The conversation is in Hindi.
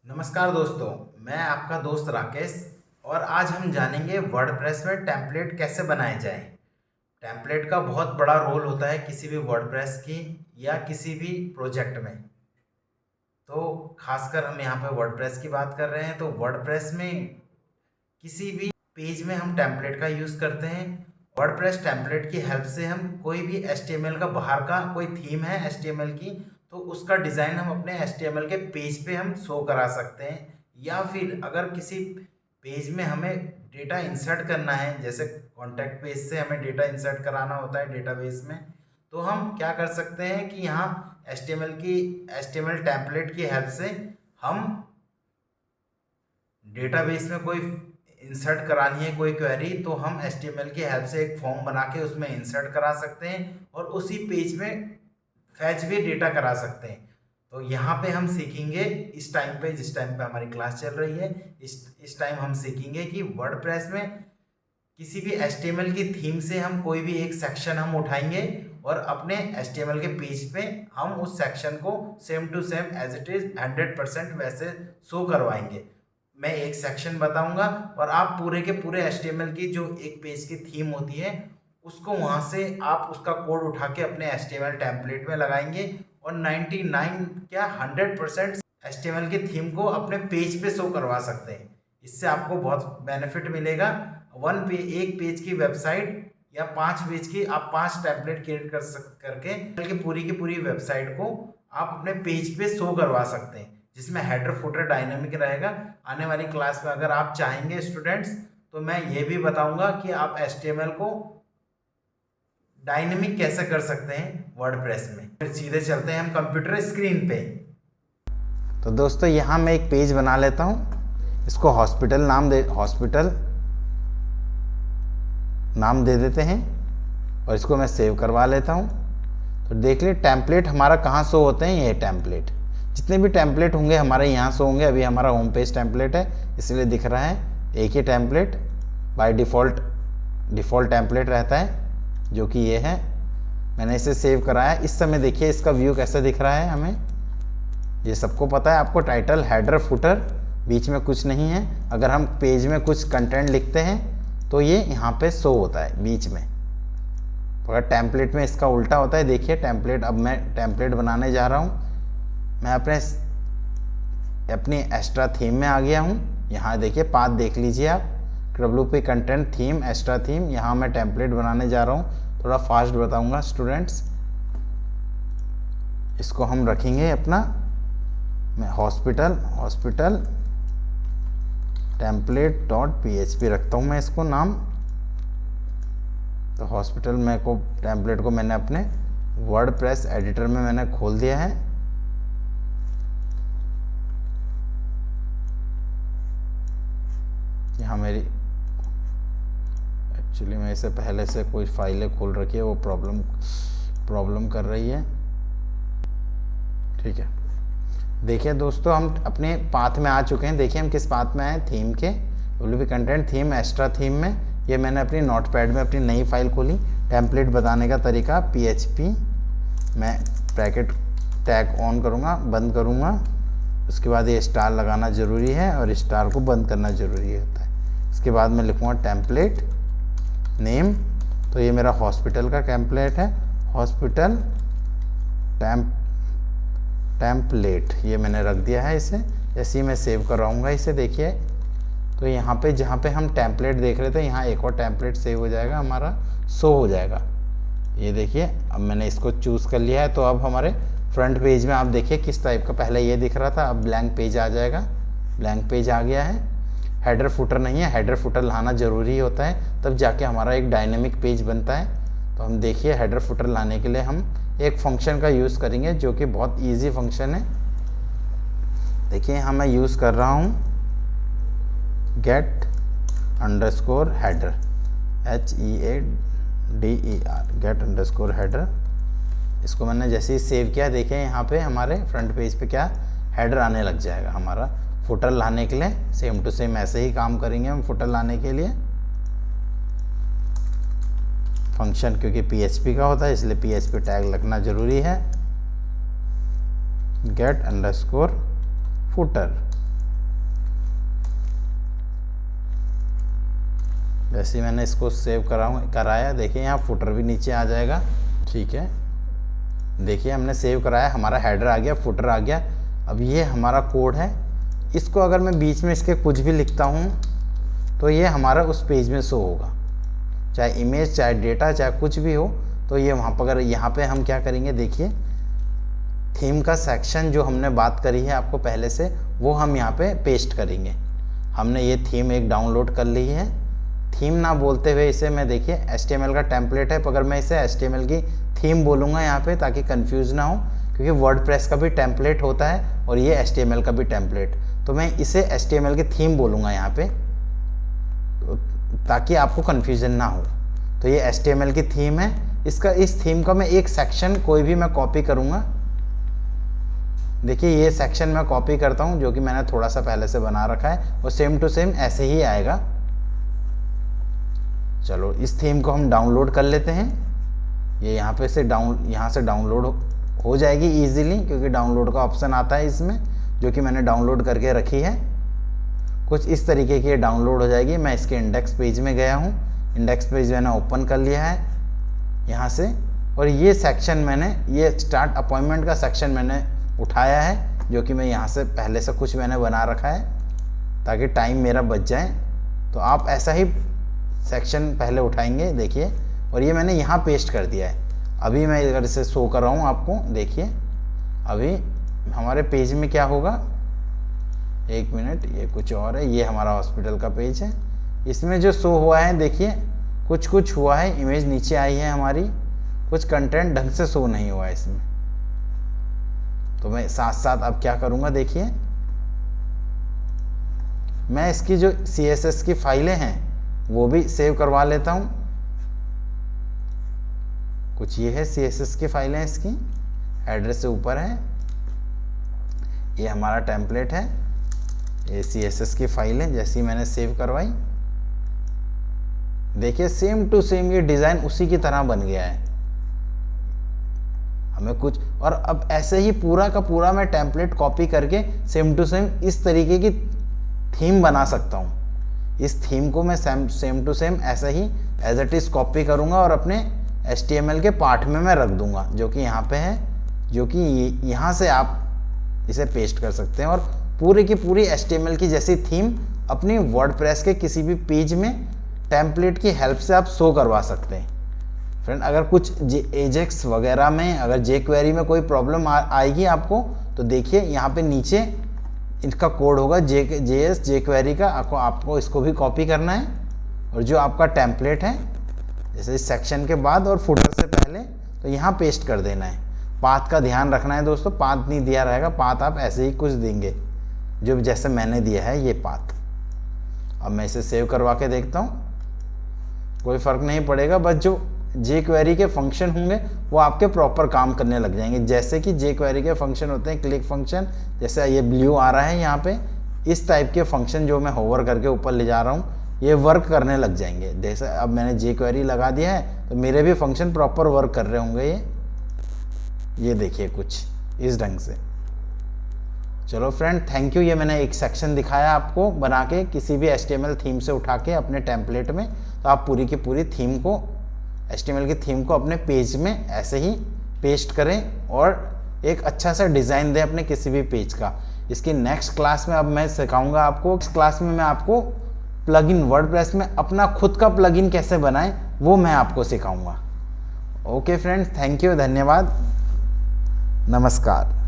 नमस्कार दोस्तों, मैं आपका दोस्त राकेश और आज हम जानेंगे वर्डप्रेस में टेम्पलेट कैसे बनाए जाएं। टेम्पलेट का बहुत बड़ा रोल होता है किसी भी वर्डप्रेस की या किसी भी प्रोजेक्ट में। तो खासकर हम यहाँ पे वर्डप्रेस की बात कर रहे हैं, तो वर्डप्रेस में किसी भी पेज में हम टेम्पलेट का यूज़ करते हैं। वर्डप्रेस टेम्पलेट की हेल्प से हम कोई भी एचटीएमएल का बाहर का कोई थीम है एचटीएमएल की, तो उसका डिज़ाइन हम अपने एचटीएमएल के पेज पे हम शो करा सकते हैं। या फिर अगर किसी पेज में हमें डेटा इंसर्ट करना है, जैसे कॉन्टैक्ट पेज से हमें डेटा इंसर्ट कराना होता है डेटाबेस में, तो हम क्या कर सकते हैं कि यहाँ एचटीएमएल टेम्पलेट की हेल्प से हम डेटाबेस में कोई इंसर्ट करानी है कोई क्वेरी, तो हम एचटीएमएल की हेल्प से एक फॉर्म बना के उसमें इंसर्ट करा सकते हैं और उसी पेज में फैच भी डेटा करा सकते हैं। तो यहाँ पे हम सीखेंगे इस टाइम पे, जिस टाइम पे हमारी क्लास चल रही है, इस टाइम हम सीखेंगे कि वर्डप्रेस में किसी भी एचटीएमएल की थीम से हम कोई भी एक सेक्शन हम उठाएंगे और अपने एचटीएमएल के पेज पे हम उस सेक्शन को same to same as it is 100% वैसे शो करवाएंगे। मैं एक सेक्शन बताऊंगा और आप पूरे के पूरे एचटीएमएल की जो एक पेज की थीम होती है उसको वहां से आप उसका कोड उठा के अपने एचटीएमएल टेम्पलेट में लगाएंगे और 99 क्या 100% एचटीएमएल की थीम को अपने पेज पे शो करवा सकते हैं। इससे आपको बहुत बेनिफिट मिलेगा। एक पेज की वेबसाइट या 5 पेज की आप 5 टेम्पलेट क्रिएट करके की पूरी वेबसाइट को आप अपने पेज पे शो करवा सकते हैं, जिसमें हेडर फुटर डायनामिक रहेगा। आने वाली क्लास में अगर आप चाहेंगे स्टूडेंट्स, तो मैं ये भी बताऊंगा कि आप एचटीएमएल को डायनेमिक कैसे कर सकते हैं वर्डप्रेस में। फिर सीधे चलते हैं हम कंप्यूटर स्क्रीन पे। तो दोस्तों यहाँ मैं एक पेज बना लेता हूँ, इसको हॉस्पिटल नाम दे देते हैं और इसको मैं सेव करवा लेता हूँ। तो देख लिए टेम्पलेट हमारा कहाँ शो होते हैं, ये टेम्पलेट जितने भी टेम्पलेट होंगे हमारे यहाँ शो होंगे। अभी हमारा होम पेज टेम्पलेट है इसलिए दिख रहा है एक ही टेम्पलेट, बाय डिफ़ॉल्ट टेम्पलेट रहता है जो कि ये है। मैंने इसे सेव कराया। इस समय देखिए इसका व्यू कैसा दिख रहा है हमें, ये सबको पता है आपको। टाइटल, हेडर, फुटर, बीच में कुछ नहीं है। अगर हम पेज में कुछ कंटेंट लिखते हैं तो ये यहाँ पे शो होता है बीच में। अगर टेम्पलेट में इसका उल्टा होता है। देखिए टेम्पलेट, अब मैं टेम्पलेट बनाने जा रहा हूँ। मैं अपनी एक्स्ट्रा थीम में आ गया हूँ। यहाँ देखिए पाथ देख लीजिए आप, WP content theme, extra theme. यहाँ मैं टेम्पलेट बनाने जा रहा हूँ। थोड़ा फास्ट बताऊँगा स्टूडेंट्स। इसको हम रखेंगे अपना, मैं हॉस्पिटल template.php रखता हूँ मैं इसको नाम। तो हॉस्पिटल टेम्पलेट को मैंने अपने वर्डप्रेस एडिटर में मैंने खोल दिया है। यहाँ मेरी एक्चुअली मैं इसे पहले से कोई फाइलें खोल रखी है, वो प्रॉब्लम कर रही है। ठीक है, देखिए दोस्तों हम अपने पाथ में आ चुके हैं। देखिए हम किस पाथ में आए, थीम के WP content theme, extra theme में। ये मैंने अपनी नोटपैड में अपनी नई फाइल खोली। टेम्पलेट बताने का तरीका, PHP, मैं ब्रैकेट टैग ऑन करूँगा, बंद करूँगा। उसके बाद ये स्टार लगाना ज़रूरी है और स्टार को बंद करना ज़रूरी होता है। इसके बाद मैं लिखूँगा टेम्पलेट नेम। तो ये मेरा हॉस्पिटल का टेम्पलेट है, हॉस्पिटल टेम्पलेट, ये मैंने रख दिया है इसे। जैसे ही मैं सेव कराऊंगा इसे, देखिए तो यहाँ पे जहाँ पे हम टेम्पलेट देख रहे थे, यहाँ एक और टेम्पलेट सेव हो जाएगा, हमारा शो हो जाएगा। ये देखिए अब मैंने इसको चूज़ कर लिया है। तो अब हमारे फ्रंट पेज में आप देखिए किस टाइप का, पहले ये दिख रहा था, अब ब्लैंक पेज आ जाएगा। ब्लैंक पेज आ गया है। हेडर फुटर नहीं है, हेडर फुटर लाना ज़रूरी होता है, तब जाके हमारा एक डायनेमिक पेज बनता है। तो हम देखिए हेडर फुटर लाने के लिए हम एक फंक्शन का यूज़ करेंगे जो कि बहुत इजी फंक्शन है। देखिए यहाँ मैं यूज़ कर रहा हूँ get underscore header, HEADER, get underscore header। इसको मैंने जैसे ही सेव किया, देखें यहाँ पे हमारे फ्रंट पेज पे क्या हेडर आने लग जाएगा। हमारा फुटर लाने के लिए सेम टू सेम ऐसे ही काम करेंगे हम फुटर लाने के लिए। फंक्शन क्योंकि PHP का होता है इसलिए PHP टैग लगना ज़रूरी है। get underscore footer, जैसे ही मैंने इसको सेव कराया, देखिए यहाँ फुटर भी नीचे आ जाएगा। ठीक है, देखिए हमने सेव कराया, हमारा हेडर आ गया, फुटर आ गया। अब ये हमारा कोड है, इसको अगर मैं बीच में इसके कुछ भी लिखता हूँ तो ये हमारा उस पेज में शो होगा, चाहे इमेज, चाहे डेटा, चाहे कुछ भी हो। तो ये वहाँ पर, अगर यहाँ पे हम क्या करेंगे, देखिए थीम का सेक्शन जो हमने बात करी है आपको पहले से, वो हम यहाँ पे पेस्ट करेंगे। हमने ये थीम एक डाउनलोड कर ली है। थीम ना बोलते हुए इसे मैं, देखिए HTML का टेम्पलेट है, अगर मैं इसे HTML की थीम बोलूँगा यहाँ पे, ताकि कंफ्यूज ना हो, क्योंकि वर्डप्रेस का भी टेम्पलेट होता है और ये HTML का भी टेम्पलेट, तो मैं इसे HTML की थीम बोलूँगा यहाँ पे, ताकि आपको कन्फ्यूज़न ना हो। तो ये HTML की थीम है। इस थीम का मैं एक सेक्शन कोई भी मैं कॉपी करूँगा। देखिए ये सेक्शन मैं कॉपी करता हूँ, जो कि मैंने थोड़ा सा पहले से बना रखा है, और सेम टू सेम ऐसे ही आएगा। चलो इस थीम को हम डाउनलोड कर लेते हैं। ये यहाँ से डाउनलोड हो जाएगी इजीली, क्योंकि डाउनलोड का ऑप्शन आता है इसमें, जो कि मैंने डाउनलोड करके रखी है। कुछ इस तरीके की डाउनलोड हो जाएगी। मैं इसके इंडेक्स पेज में गया हूँ, इंडेक्स पेज मैंने ओपन कर लिया है यहाँ से, और ये सेक्शन मैंने, ये स्टार्ट अपॉइंटमेंट का सेक्शन मैंने उठाया है, जो कि मैं यहाँ से पहले से कुछ मैंने बना रखा है, ताकि टाइम मेरा बच जाए। तो आप ऐसा ही सेक्शन पहले उठाएंगे, देखिए, और ये मैंने यहाँ पेस्ट कर दिया है। अभी मैं अगर इसे शो कर रहा हूँ आपको, देखिए अभी हमारे पेज में क्या होगा, एक मिनट, ये कुछ और है, ये हमारा हॉस्पिटल का पेज है। इसमें जो शो हुआ है, देखिए कुछ हुआ है, इमेज नीचे आई है हमारी, कुछ कंटेंट ढंग से शो नहीं हुआ है इसमें। तो मैं साथ साथ अब क्या करूँगा, देखिए मैं इसकी जो CSS की फाइलें हैं वो भी सेव करवा लेता हूँ। कुछ ये है CSS की फाइलें, इसकी एड्रेस से ऊपर है, ये हमारा टेम्पलेट है, ये CSS की फाइल है। जैसी मैंने सेव करवाई, देखिए सेम टू सेम ये डिज़ाइन उसी की तरह बन गया है। हमें कुछ, और अब ऐसे ही पूरा का पूरा मैं टेम्पलेट कॉपी करके सेम टू सेम इस तरीके की थीम बना सकता हूँ। इस थीम को मैं सेम टू सेम ऐसा ही एज इट इज़ कॉपी करूँगा और अपने HTML के पार्ट में मैं रख दूँगा, जो कि यहाँ पे है, जो कि यहाँ से आप इसे पेस्ट कर सकते हैं, और पूरी की पूरी HTML की जैसी थीम अपनी वर्डप्रेस के किसी भी पेज में टेम्पलेट की हेल्प से आप शो करवा सकते हैं। फ्रेंड, अगर कुछ एजेक्स वगैरह में, अगर jQuery में कोई प्रॉब्लम आएगी आपको, तो देखिए यहाँ पे नीचे इसका कोड होगा jQuery का, आपको इसको भी कॉपी करना है, और जो आपका टेम्पलेट है जैसे इस सेक्शन के बाद और फुटर से पहले, तो यहाँ पेस्ट कर देना है। पाथ का ध्यान रखना है दोस्तों, पाथ नहीं दिया रहेगा, पाथ आप ऐसे ही कुछ देंगे, जो जैसे मैंने दिया है ये पाथ। अब मैं इसे सेव करवा के देखता हूँ, कोई फ़र्क नहीं पड़ेगा, बस जो jQuery के फंक्शन होंगे वो आपके प्रॉपर काम करने लग जाएंगे। जैसे कि jQuery के फंक्शन होते हैं क्लिक फंक्शन, जैसे ये ब्लू आ रहा है यहाँ पे, इस टाइप के फंक्शन जो मैं होवर करके ऊपर ले जा रहा हूँ, ये वर्क करने लग जाएंगे। जैसे अब मैंने jQuery लगा दिया है, तो मेरे भी फंक्शन प्रॉपर वर्क कर रहे होंगे। ये देखिए कुछ इस ढंग से। चलो फ्रेंड, थैंक यू। ये मैंने एक सेक्शन दिखाया आपको बना के किसी भी HTML थीम से उठा के अपने टेम्पलेट में, तो आप पूरी की पूरी थीम को, HTML की थीम को अपने पेज में ऐसे ही पेस्ट करें और एक अच्छा सा डिज़ाइन दें अपने किसी भी पेज का। इसकी नेक्स्ट क्लास में अब मैं सिखाऊंगा आपको, इस क्लास में मैं आपको प्लगइन, वर्डप्रेस में अपना खुद का प्लगइन कैसे बनाएं वो मैं आपको सिखाऊंगा। ओके फ्रेंड्स, थैंक यू, धन्यवाद, नमस्कार।